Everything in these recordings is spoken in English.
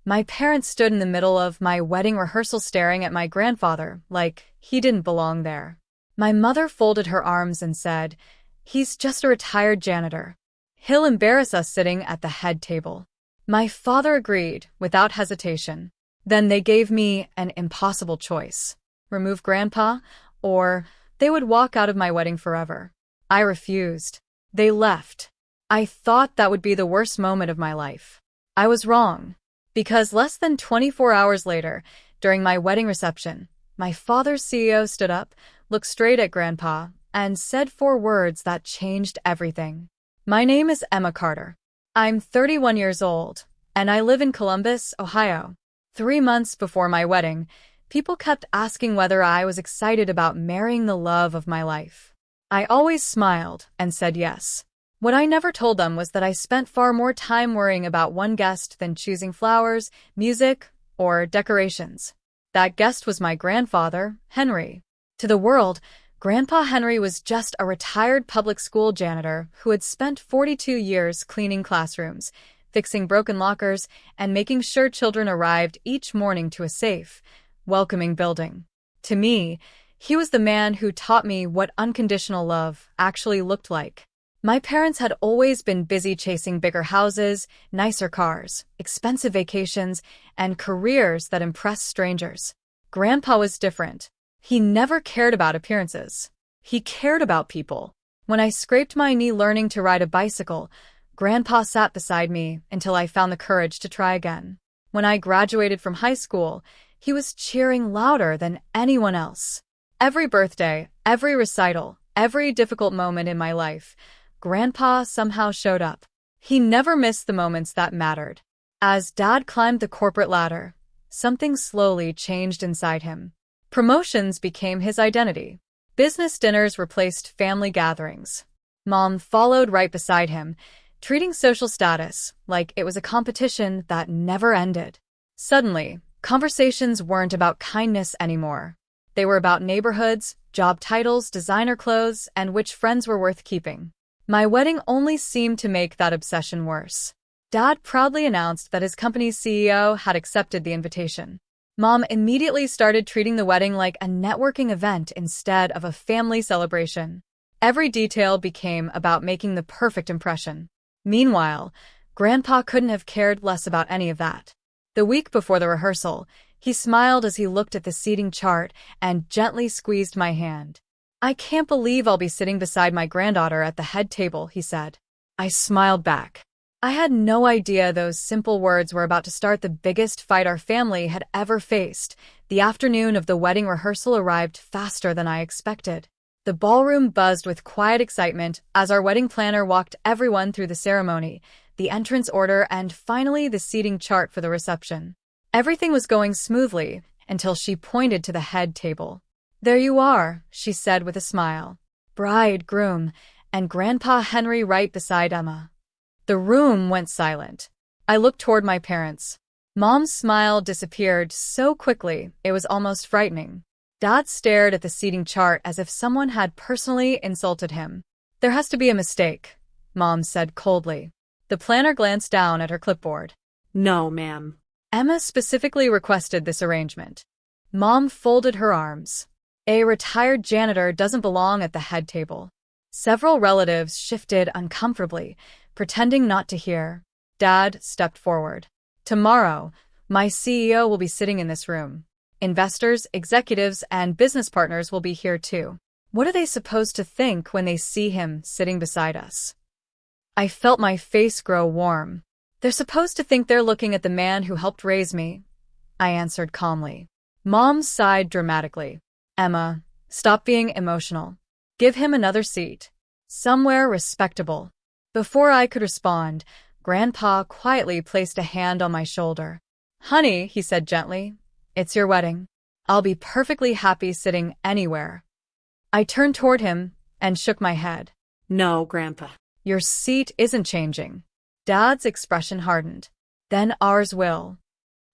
My parents stood in the middle of my wedding rehearsal staring at my grandfather like he didn't belong there. My mother folded her arms and said, "He's just a retired janitor. He'll embarrass us sitting at the head table." My father agreed without hesitation. Then they gave me an impossible choice: remove Grandpa, or they would walk out of my wedding forever. I refused. They left. I thought that would be the worst moment of my life. I was wrong. Because less than 24 hours later, during my wedding reception, my father's CEO stood up, looked straight at Grandpa, and said 4 words that changed everything. "My name is Emma Carter. I'm 31 years old, and I live in Columbus, Ohio." 3 months before my wedding, people kept asking whether I was excited about marrying the love of my life. I always smiled and said yes. What I never told them was that I spent far more time worrying about one guest than choosing flowers, music, or decorations. That guest was my grandfather, Henry. To the world, Grandpa Henry was just a retired public school janitor who had spent 42 years cleaning classrooms, fixing broken lockers, and making sure children arrived each morning to a safe, welcoming building. To me, he was the man who taught me what unconditional love actually looked like. My parents had always been busy chasing bigger houses, nicer cars, expensive vacations, and careers that impressed strangers. Grandpa was different. He never cared about appearances. He cared about people. When I scraped my knee learning to ride a bicycle, Grandpa sat beside me until I found the courage to try again. When I graduated from high school, he was cheering louder than anyone else. Every birthday, every recital, every difficult moment in my life, Grandpa somehow showed up. He never missed the moments that mattered. As Dad climbed the corporate ladder, something slowly changed inside him. Promotions became his identity. Business dinners replaced family gatherings. Mom followed right beside him, treating social status like it was a competition that never ended. Suddenly, conversations weren't about kindness anymore. They were about neighborhoods, job titles, designer clothes, and which friends were worth keeping. My wedding only seemed to make that obsession worse. Dad proudly announced that his company's CEO had accepted the invitation. Mom immediately started treating the wedding like a networking event instead of a family celebration. Every detail became about making the perfect impression. Meanwhile, Grandpa couldn't have cared less about any of that. The week before the rehearsal, he smiled as he looked at the seating chart and gently squeezed my hand. "I can't believe I'll be sitting beside my granddaughter at the head table," he said. I smiled back. I had no idea those simple words were about to start the biggest fight our family had ever faced. The afternoon of the wedding rehearsal arrived faster than I expected. The ballroom buzzed with quiet excitement as our wedding planner walked everyone through the ceremony, the entrance order, and finally the seating chart for the reception. Everything was going smoothly until she pointed to the head table. "There you are," she said with a smile. "Bride, groom, and Grandpa Henry right beside Emma." The room went silent. I looked toward my parents. Mom's smile disappeared so quickly it was almost frightening. Dad stared at the seating chart as if someone had personally insulted him. "There has to be a mistake," Mom said coldly. The planner glanced down at her clipboard. "No, ma'am. Emma specifically requested this arrangement." Mom folded her arms. "A retired janitor doesn't belong at the head table." Several relatives shifted uncomfortably, pretending not to hear. Dad stepped forward. "Tomorrow, my CEO will be sitting in this room. Investors, executives, and business partners will be here too. What are they supposed to think when they see him sitting beside us?" I felt my face grow warm. "They're supposed to think they're looking at the man who helped raise me," I answered calmly. Mom sighed dramatically. "Emma, stop being emotional. Give him another seat. Somewhere respectable." Before I could respond, Grandpa quietly placed a hand on my shoulder. "Honey," he said gently, "it's your wedding. I'll be perfectly happy sitting anywhere." I turned toward him and shook my head. "No, Grandpa." "Your seat isn't changing." Dad's expression hardened. "Then ours will."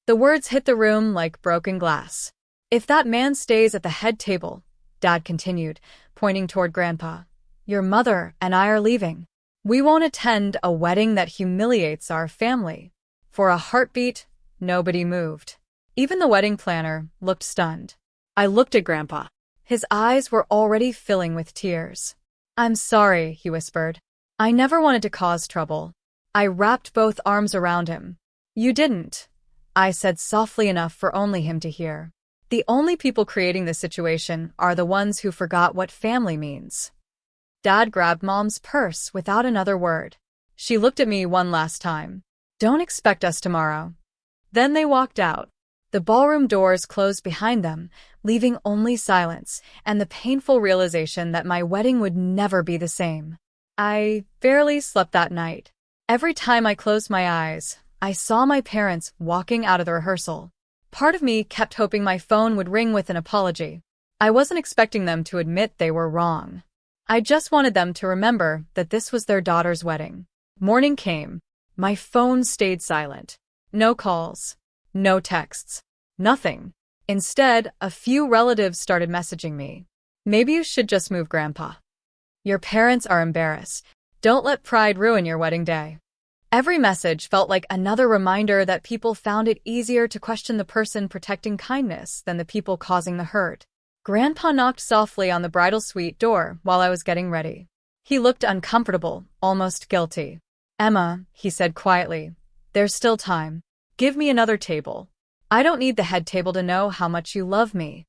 The words hit the room like broken glass. "If that man stays at the head table," Dad continued, pointing toward Grandpa, "your mother and I are leaving. We won't attend a wedding that humiliates our family. For a heartbeat, nobody moved. Even the wedding planner looked stunned. I looked at Grandpa. His eyes were already filling with tears. "I'm sorry," he whispered. "I never wanted to cause trouble." I wrapped both arms around him. "You didn't," I said softly enough for only him to hear. "The only people creating this situation are the ones who forgot what family means." Dad grabbed Mom's purse without another word. She looked at me one last time. "Don't expect us tomorrow." Then they walked out. The ballroom doors closed behind them, leaving only silence and the painful realization that my wedding would never be the same. I barely slept that night. Every time I closed my eyes, I saw my parents walking out of the rehearsal. Part of me kept hoping my phone would ring with an apology. I wasn't expecting them to admit they were wrong. I just wanted them to remember that this was their daughter's wedding. Morning came. My phone stayed silent. No calls. No texts. Nothing. Instead, a few relatives started messaging me. "Maybe you should just move, Grandpa. Your parents are embarrassed. Don't let pride ruin your wedding day." Every message felt like another reminder that people found it easier to question the person protecting kindness than the people causing the hurt. Grandpa knocked softly on the bridal suite door while I was getting ready. He looked uncomfortable, almost guilty. "Emma," he said quietly, "there's still time. Give me another table. I don't need the head table to know how much you love me."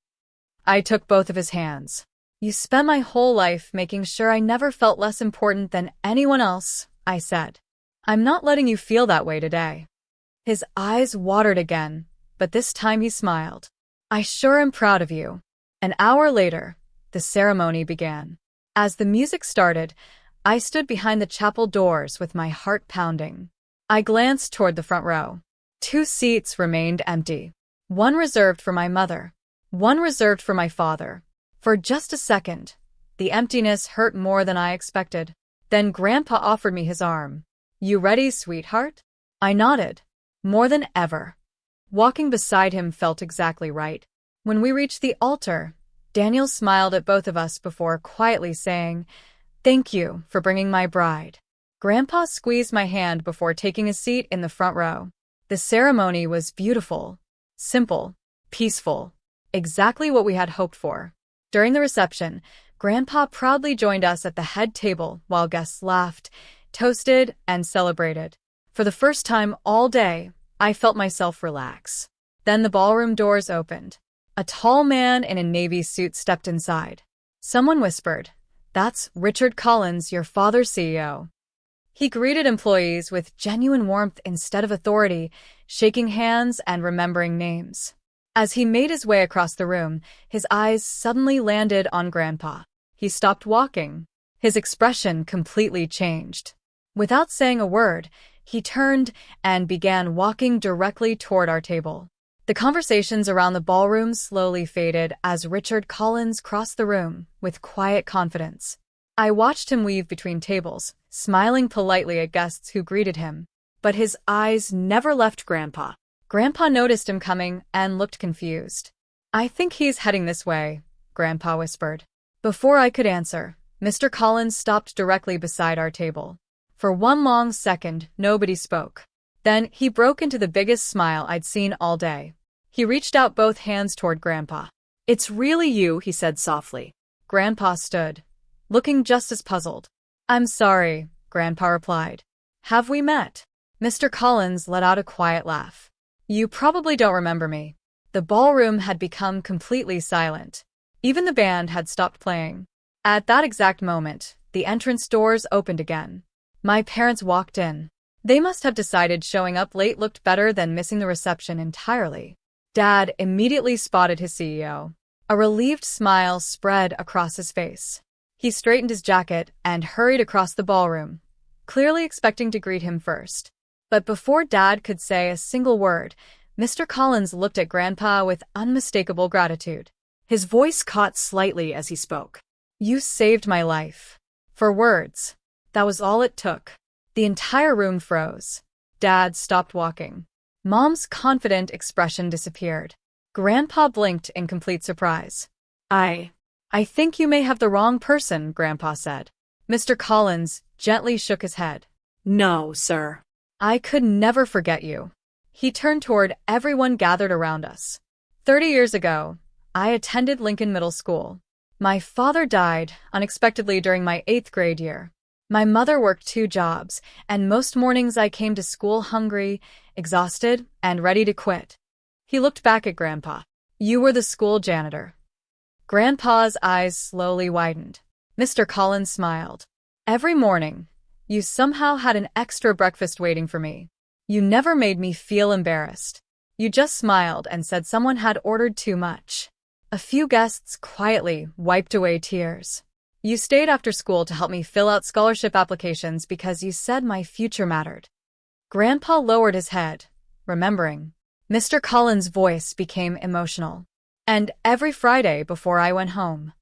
I took both of his hands. "You spent my whole life making sure I never felt less important than anyone else," I said. "I'm not letting you feel that way today." His eyes watered again, but this time he smiled. "I sure am proud of you." An hour later, the ceremony began. As the music started, I stood behind the chapel doors with my heart pounding. I glanced toward the front row. 2 seats remained empty. One reserved for my mother. One reserved for my father. For just a second, the emptiness hurt more than I expected. Then Grandpa offered me his arm. "You ready, sweetheart?" I nodded. More than ever. Walking beside him felt exactly right. When we reached the altar, Daniel smiled at both of us before quietly saying, "Thank you for bringing my bride." Grandpa squeezed my hand before taking a seat in the front row. The ceremony was beautiful, simple, peaceful, exactly what we had hoped for. During the reception, Grandpa proudly joined us at the head table while guests laughed, toasted, and celebrated. For the first time all day, I felt myself relax. Then the ballroom doors opened. A tall man in a navy suit stepped inside. Someone whispered, "That's Richard Collins, your father's CEO." He greeted employees with genuine warmth instead of authority, shaking hands and remembering names. As he made his way across the room, his eyes suddenly landed on Grandpa. He stopped walking. His expression completely changed. Without saying a word, he turned and began walking directly toward our table. The conversations around the ballroom slowly faded as Richard Collins crossed the room with quiet confidence. I watched him weave between tables, smiling politely at guests who greeted him. But his eyes never left Grandpa. Grandpa noticed him coming and looked confused. "I think he's heading this way," Grandpa whispered. Before I could answer, Mr. Collins stopped directly beside our table. For one long second, nobody spoke. Then he broke into the biggest smile I'd seen all day. He reached out both hands toward Grandpa. "It's really you," he said softly. Grandpa stood, looking just as puzzled. "I'm sorry," Grandpa replied. "Have we met?" Mr. Collins let out a quiet laugh. "You probably don't remember me." The ballroom had become completely silent. Even the band had stopped playing. At that exact moment, the entrance doors opened again. My parents walked in. They must have decided showing up late looked better than missing the reception entirely. Dad immediately spotted his CEO. A relieved smile spread across his face. He straightened his jacket and hurried across the ballroom, clearly expecting to greet him first. But before Dad could say a single word, Mr. Collins looked at Grandpa with unmistakable gratitude. His voice caught slightly as he spoke. "You saved my life." For words, that was all it took. The entire room froze. Dad stopped walking. Mom's confident expression disappeared. Grandpa blinked in complete surprise. I think you may have the wrong person," Grandpa said. Mr. Collins gently shook his head. "No, sir." "I could never forget you." He turned toward everyone gathered around us. 30 years ago, I attended Lincoln Middle School. My father died unexpectedly during my 8th grade year. My mother worked 2 jobs, and most mornings I came to school hungry, exhausted, and ready to quit. He looked back at Grandpa. You were the school janitor. Grandpa's eyes slowly widened. Mr. Collins smiled. Every morning, you somehow had an extra breakfast waiting for me. You never made me feel embarrassed. You just smiled and said someone had ordered too much. A few guests quietly wiped away tears. You stayed after school to help me fill out scholarship applications because you said my future mattered. Grandpa lowered his head, remembering. Mr. Collins' voice became emotional. And every Friday before I went home.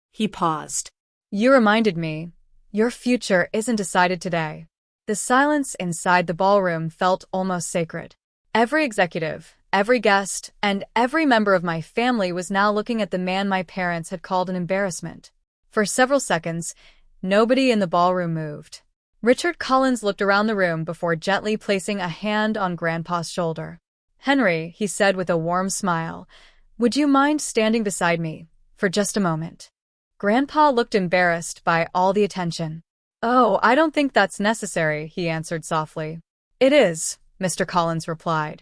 He paused. You reminded me, your future isn't decided today. The silence inside the ballroom felt almost sacred. Every executive, every guest, and every member of my family was now looking at the man my parents had called an embarrassment. For several seconds, nobody in the ballroom moved. Richard Collins looked around the room before gently placing a hand on Grandpa's shoulder. Henry, he said with a warm smile, would you mind standing beside me for just a moment? Grandpa looked embarrassed by all the attention. Oh, I don't think that's necessary, he answered softly. It is, Mr. Collins replied.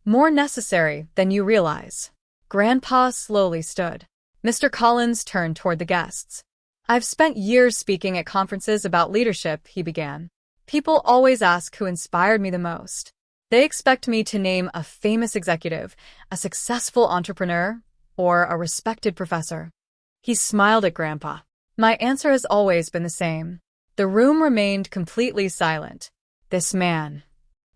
More necessary than you realize. Grandpa slowly stood. Mr. Collins turned toward the guests. I've spent years speaking at conferences about leadership, he began. People always ask who inspired me the most. They expect me to name a famous executive, a successful entrepreneur, or a respected professor. He smiled at Grandpa. My answer has always been the same. The room remained completely silent. This man.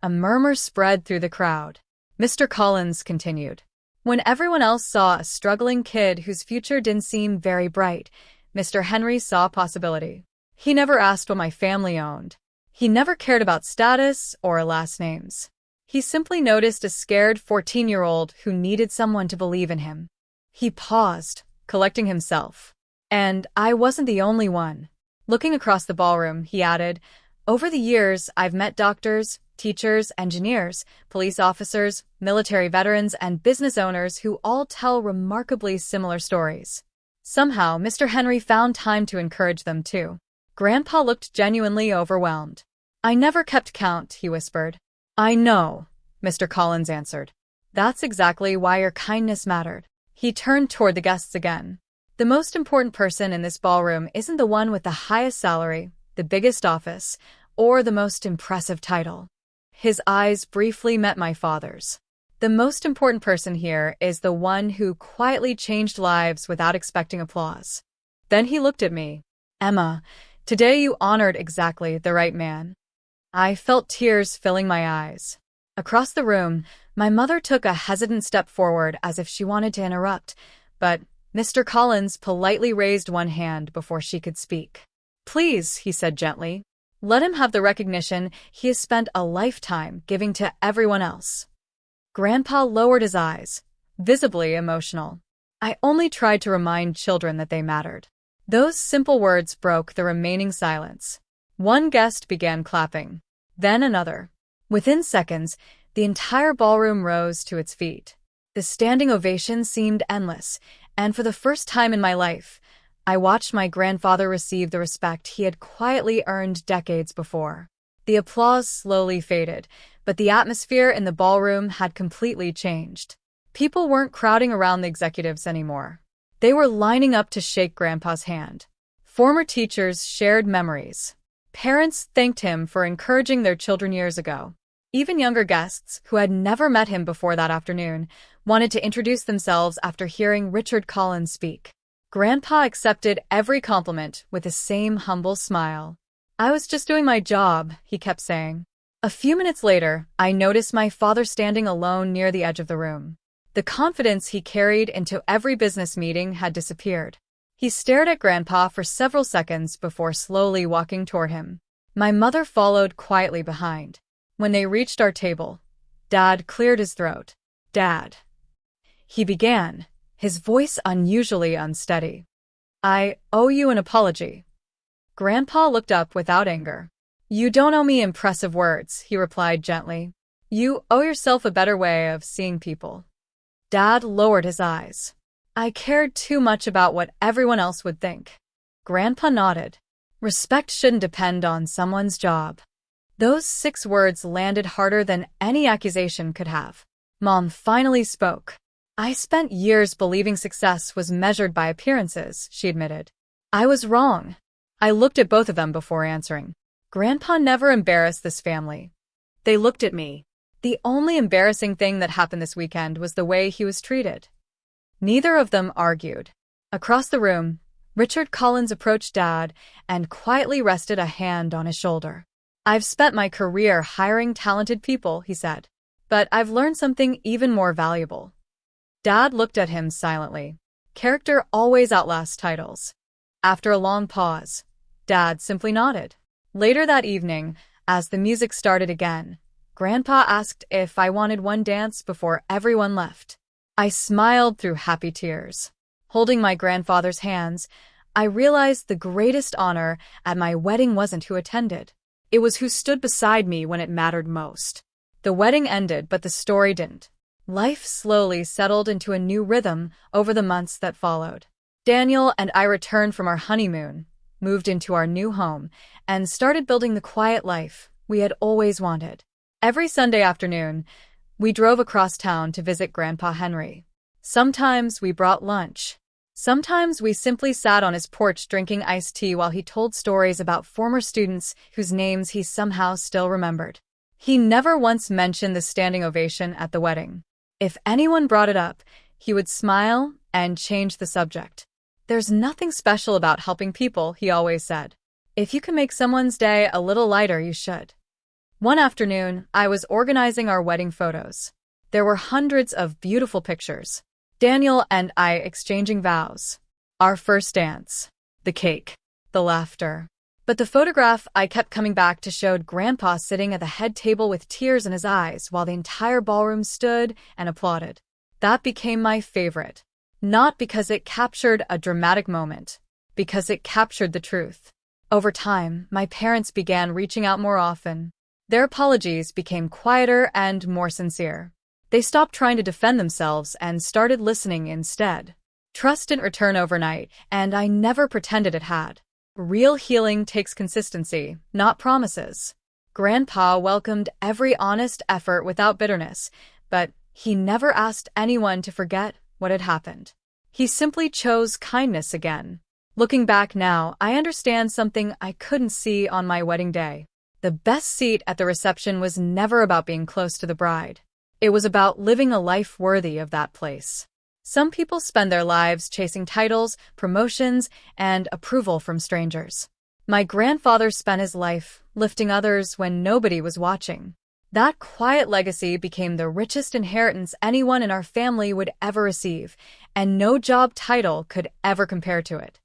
A murmur spread through the crowd. Mr. Collins continued. When everyone else saw a struggling kid whose future didn't seem very bright, Mr. Henry saw possibility. He never asked what my family owned. He never cared about status or last names. He simply noticed a scared 14-year-old who needed someone to believe in him. He paused, collecting himself. And I wasn't the only one. Looking across the ballroom, he added, over the years, I've met doctors, teachers, engineers, police officers, military veterans, and business owners who all tell remarkably similar stories. Somehow, Mr. Henry found time to encourage them too. Grandpa looked genuinely overwhelmed. I never kept count, he whispered. I know, Mr. Collins answered. That's exactly why your kindness mattered. He turned toward the guests again. The most important person in this ballroom isn't the one with the highest salary, the biggest office, or the most impressive title. His eyes briefly met my father's. The most important person here is the one who quietly changed lives without expecting applause. Then he looked at me. Emma, today you honored exactly the right man. I felt tears filling my eyes. Across the room, my mother took a hesitant step forward as if she wanted to interrupt, but Mr. Collins politely raised one hand before she could speak. Please, he said gently, let him have the recognition he has spent a lifetime giving to everyone else. Grandpa lowered his eyes, visibly emotional. I only tried to remind children that they mattered. Those simple words broke the remaining silence. One guest began clapping, then another. Within seconds, the entire ballroom rose to its feet. The standing ovation seemed endless, and for the first time in my life, I watched my grandfather receive the respect he had quietly earned decades before. The applause slowly faded, but the atmosphere in the ballroom had completely changed. People weren't crowding around the executives anymore. They were lining up to shake Grandpa's hand. Former teachers shared memories. Parents thanked him for encouraging their children years ago. Even younger guests, who had never met him before that afternoon, wanted to introduce themselves after hearing Richard Collins speak. Grandpa accepted every compliment with the same humble smile. I was just doing my job, he kept saying. A few minutes later, I noticed my father standing alone near the edge of the room. The confidence he carried into every business meeting had disappeared. He stared at Grandpa for several seconds before slowly walking toward him. My mother followed quietly behind. When they reached our table, Dad cleared his throat. Dad. He began, his voice unusually unsteady. I owe you an apology. Grandpa looked up without anger. You don't owe me impressive words, he replied gently. You owe yourself a better way of seeing people. Dad lowered his eyes. I cared too much about what everyone else would think. Grandpa nodded. Respect shouldn't depend on someone's job. Those 6 words landed harder than any accusation could have. Mom finally spoke. I spent years believing success was measured by appearances, she admitted. I was wrong. I looked at both of them before answering. Grandpa never embarrassed this family. They looked at me. The only embarrassing thing that happened this weekend was the way he was treated. Neither of them argued. Across the room, Richard Collins approached Dad and quietly rested a hand on his shoulder. I've spent my career hiring talented people, he said. But I've learned something even more valuable. Dad looked at him silently. Character always outlasts titles. After a long pause, Dad simply nodded. Later that evening, as the music started again, Grandpa asked if I wanted one dance before everyone left. I smiled through happy tears. Holding my grandfather's hands, I realized the greatest honor at my wedding wasn't who attended. It was who stood beside me when it mattered most. The wedding ended, but the story didn't. Life slowly settled into a new rhythm over the months that followed. Daniel and I returned from our honeymoon, moved into our new home, and started building the quiet life we had always wanted. Every Sunday afternoon, we drove across town to visit Grandpa Henry. Sometimes we brought lunch. Sometimes we simply sat on his porch drinking iced tea while he told stories about former students whose names he somehow still remembered. He never once mentioned the standing ovation at the wedding. If anyone brought it up, he would smile and change the subject. There's nothing special about helping people, he always said. If you can make someone's day a little lighter, you should. One afternoon, I was organizing our wedding photos. There were hundreds of beautiful pictures. Daniel and I exchanging vows. Our first dance. The cake. The laughter. But the photograph I kept coming back to showed Grandpa sitting at the head table with tears in his eyes while the entire ballroom stood and applauded. That became my favorite. Not because it captured a dramatic moment, because it captured the truth. Over time, my parents began reaching out more often. Their apologies became quieter and more sincere. They stopped trying to defend themselves and started listening instead. Trust didn't return overnight, and I never pretended it had. Real healing takes consistency, not promises. Grandpa welcomed every honest effort without bitterness, but he never asked anyone to forget what had happened. He simply chose kindness again. Looking back now, I understand something I couldn't see on my wedding day. The best seat at the reception was never about being close to the bride. It was about living a life worthy of that place. Some people spend their lives chasing titles, promotions, and approval from strangers. My grandfather spent his life lifting others when nobody was watching. That quiet legacy became the richest inheritance anyone in our family would ever receive, and no job title could ever compare to it.